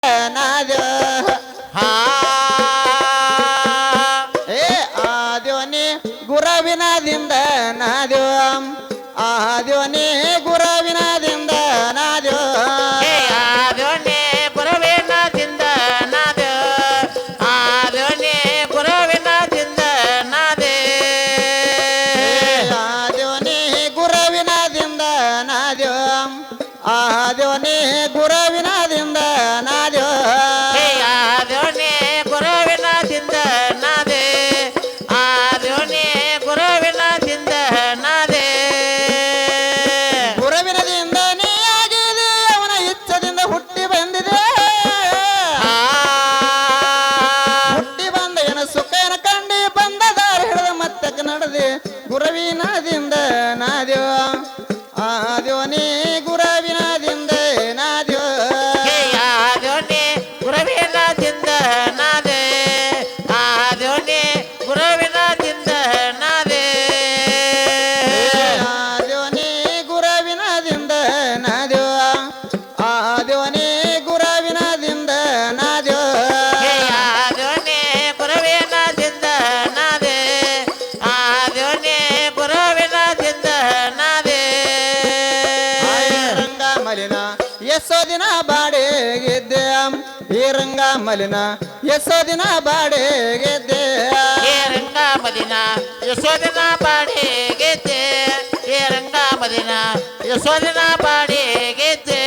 ನಾದ್ಯೋ ಹಾ ಏ ಆದ್ಯೋನಿ ಗುರವಿನದಿಂದ ನಾದ್ಯೋ ಆದ್ಯೋನಿ ಗುರವಿನದಿಂದ ನಾದ್ಯೋ ಆದ್ಯೋನಿ ಗುರುವಿನದಿಂದ ನಾದ್ಯೋ ಆದ್ಯೋನಿ ಗುರುವಿನದಿಂದ ನಾದೇ ಆದ್ಯೋನಿ ಗುರವಿನದಿಂದ ನಾದ್ಯೋ ಆದ್ಯೋನಿ ಗುರವಿನದಿಂದ ನಾದ್ಯೋ ಆದ್ಯೋನಿ ಗುರುವಿನದಿಂದ ನಾದೇ ಆದ್ಯೋನಿ ಗುರುವಿನದಿಂದ ನಾದೇ ಗುರವಿನದಿಂದ ನೀ ಆಗಿದೆ ಅವನ ಇಚ್ಛದಿಂದ ಹುಟ್ಟಿ ಬಂದಿದೆ ಹುಟ್ಟಿ ಬಂದ ಏನ ಸುಖ ಏನ ಕಂಡಿ ಬಂದ ದಾರಿ ಹಿಡಿದ ಮತ್ತೆ ನಡೆದೆ ಗುರವಿನದಿಂದ ನಾದ್ಯೋ ಆದ್ಯೋನಿ ಗುರವಿನದಿಂದ ನಾದ್ಯೋ ಆದ್ಯೋನಿ ಗುರುವಿನದಿಂದ ನಾದೇ ಆದ್ಯೋನಿ ಗುರುವಿನದಿಂದ ನಾದೇ ಆದ್ಯೋನಿ ಗುರವಿನದಿಂದ ನಾದ್ಯೋ ಆದ್ಯೋನಿ ಗುರವಿನದಿಂದ ನಾದ್ಯೋ ಆದ್ಯೋನಿ ಗುರುವಿನದಿಂದ ನಾದೇ ಆದ್ಯೋನಿ ಗುರುವಿನದಿಂದ ನಾದೇ ರಂಗ ಮಲಿನ ಎಷ್ಟೋ ದಿನ ಬಾಡಿಗೆದ್ದೆ ಈ ರಂಗ ಮಲಿನ ಎಷ್ಟೋ ದಿನ ಬಾಡಿಗೆದ್ದೆ ಏ ರಂಗ ಮದಿನ ಯಶೋದಿನ ಬಾಡಿಗೆದ್ದೆ ಏ ರಂಗ ಮದಿನ ಯಶೋದಿನ ಬಾಡಿಗೆದ್ದೆ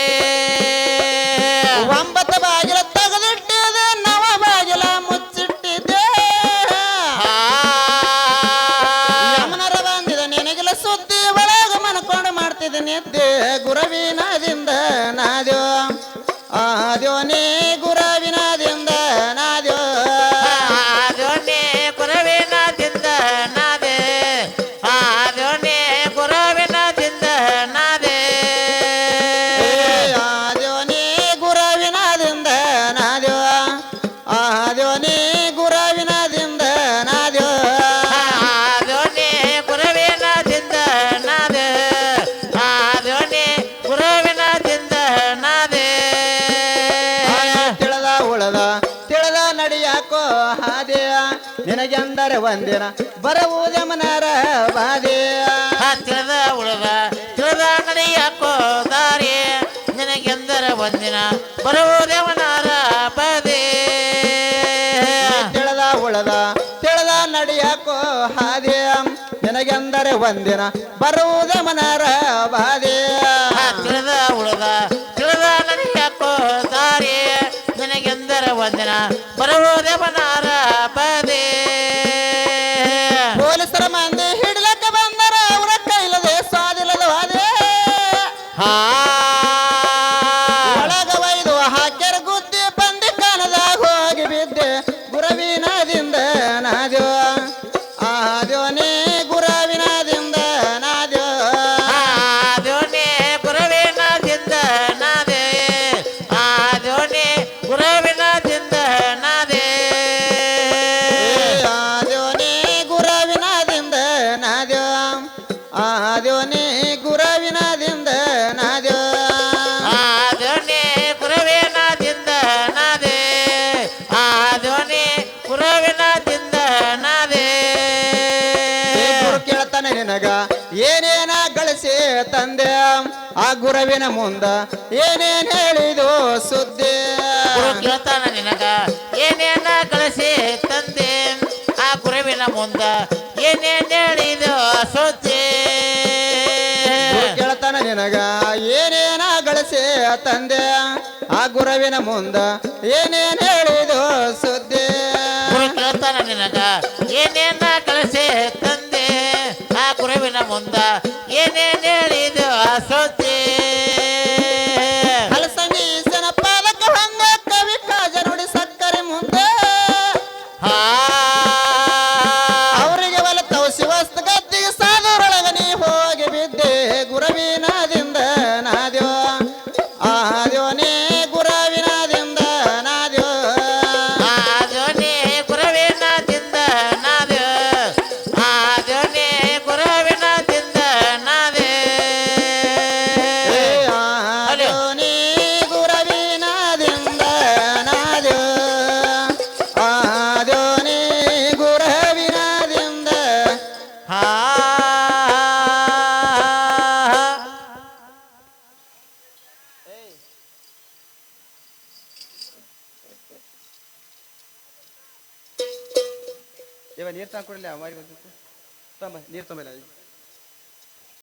ಒಂಬತ್ತು ಬಾಗಿಲ ತೆಗೆದಿಟ್ಟಿದೆ ನವ ಬಾಗಿಲ ಮುಚ್ಚಿಟ್ಟಿದ್ದೆ ಯಮನರ ಬಂದಿದ ನಿನಗಿಲ ಸುದ್ದಿ ಒಳಗ ಮನ್ಕೊಂಡು ಮಾಡ್ತಿದ್ದೆ ನಿದ್ದೆ ಗುರವಿನದಿಂದ ನಾದ್ಯೋ ಆದ್ಯೋನಿ ಗುರವಿನದಿಂದ ನಾದ್ಯೋ ಆದ್ಯೋನಿ ಗುರುವಿನದಿಂದ ನಾದೇ ಆದ್ಯೋನಿ ಗುರುವಿನದಿಂದ ನಾದೇ ಆದ್ಯೋನಿ ಗುರವಿನದಿಂದ ನಾದ್ಯೋ ಆದ್ಯೋನಿ ಗುರವಿನದಿಂದ ನಾದ್ಯೋ ಆದ್ಯೋನಿ ಗುರುವಿನದಿಂದ ನಾದೇ ಆದ್ಯೋನಿ ಗುರುವಿನದಿಂದ ನಾದೇ ತಿಳಿದ ಉಳದ ತಿಳಿದ ನಡಿಯಾಕೋ ಹಾದಿಯ ನಿನಗೆಂದರೆ ಒಂದಿನ ಬರುವುದೇ ಮನರ ಬಾದಿಯ ತಿಳಿದ ಉಳದ ತಿಳಿದ ನಡೆಯಾಕೋ ದಾರಿ ನಿನಗೆಂದರ ಒಂದಿನ ಬರುವುದೇವನಾರ ಬದೇ ತಿಳಿದ ಉಳದ ತಿಳಿದ ನಡಿಯಾಕೋ ಹಾದಿಯ ನಿನಗೆಂದರೆ ಒಂದಿನ ಬರುವುದೇ ಮನರ ಬಾದಿಯ ತಿಳಿದ ಉಳದ ತಿಳಿದ ನಡೆಯಾಕೋ ದಾರಿ ನಿನಗೆಂದರ ಒಂದಿನ ಬರುವುದೇವನಾರ ಬದೇ ಪೊಲೀಸರ ಮಂದಿ ಹಿಡ್ಲಕ್ಕ ಬಂದರ ಅವರ ಕೈಲದೆ ಸ್ವಾದಿಲ್ಲದ ವಾದೆ ಹಾ ಒಳಗ ಒಯ್ದು ಹಾಕ್ಯರ ಗುದ್ದಿ ಬಂದಿ ಕಾಣದಾಗ ಹೋಗಿ ಬಿದ್ದೆ ಗುರವಿನದಿಂದ ನಾದ್ಯೋ ಆದ್ಯೋನಿ ಗುರವಿನದಿಂದ ನಾದ್ಯೋ ಆದ್ಯೋನಿ ಗುರುವಿನದಿಂದ ನಾದೇ ಆದ್ಯೋನಿ ಗುರುವಿನದಿಂದ ನಾದೇ ಆದ್ಯೋನಿ ಗುರವಿನದಿಂದ ನಾದ್ಯೋ ಆದ್ಯೋನಿ ಗುರವಿನದಿಂದ ನಾದ್ಯೋ ಆದ್ಯೋನಿ ಗುರುವಿನದಿಂದ ನಾದೇ ಆದ್ಯೋನಿ ಗುರುವಿನದಿಂದ ನಾದೇ ಗುರು ಕೇಳ್ತಾನೆ ನಿನಗ ಏನೇನ ಗಳಿಸಿ ತಂದೆ ಆ ಗುರವಿನ ಮುಂದ ಏನೇನ್ ಹೇಳಿದು ಸುದ್ದಿ ಗುರು ಕೇಳ್ತಾನ ನಿನಗ ಏನೇನ ಕಳಿಸಿ ತಂದೆ ಆ ಗುರುವಿನ ಮುಂದ ಏನೇನ್ ಹೇಳಿದು ಸುದ್ದಿ ಗುರು ಕೇಳ್ತಾನ ನಿನಗ ಏನೇನ ಗಳಿಸಿ ತಂದೆ ಆ ಗುರವಿನ ಮುಂದ ಏನೇನ್ ಹೇಳಿದು ಸುದ್ದಿ ಗುರು ಕೇಳ್ತಾನ ನಿನಗ ಏನೇನ ಕಳಿಸಿ ತಂದೆ ಆ ಗುರುವಿನ ಮುಂದ ಏನೇನ್ ಹೇಳಿದು ಸುದ್ದಿ ಹಲಸಂಗೀಸನ ಪಾದಕ ಹಂಗ ಕವಿ ಕಾಜ ನುಡಿ ಸಕ್ಕರೆ ಮುಂದೆ ಹಾ ಅವರಿಗೆ ಒಲತವು ಶಿವಸ್ತ ಗದ್ದಿಗೆ ಸಾದರೊಳಗ ನೀ ಹೋಗಿ ಬಿದ್ದೆ ಗುರವಿನದಿಂದ ನಾದ್ಯೋ ಆದ್ಯೋನಿ ಗುರವಿನದಿಂದ ನಾದ್ಯೋ ಆದ್ಯೋನಿ ಗುರುವಿನದಿಂದ ಇವ ನೀರು ತಂದ್ಕೊಡ್ಲಿ ಅಮ್ಮಾರಿಗೆ ಬಂದಿತ್ತು ತಂಬ ನೀರು ತಂಬಲ್ಲ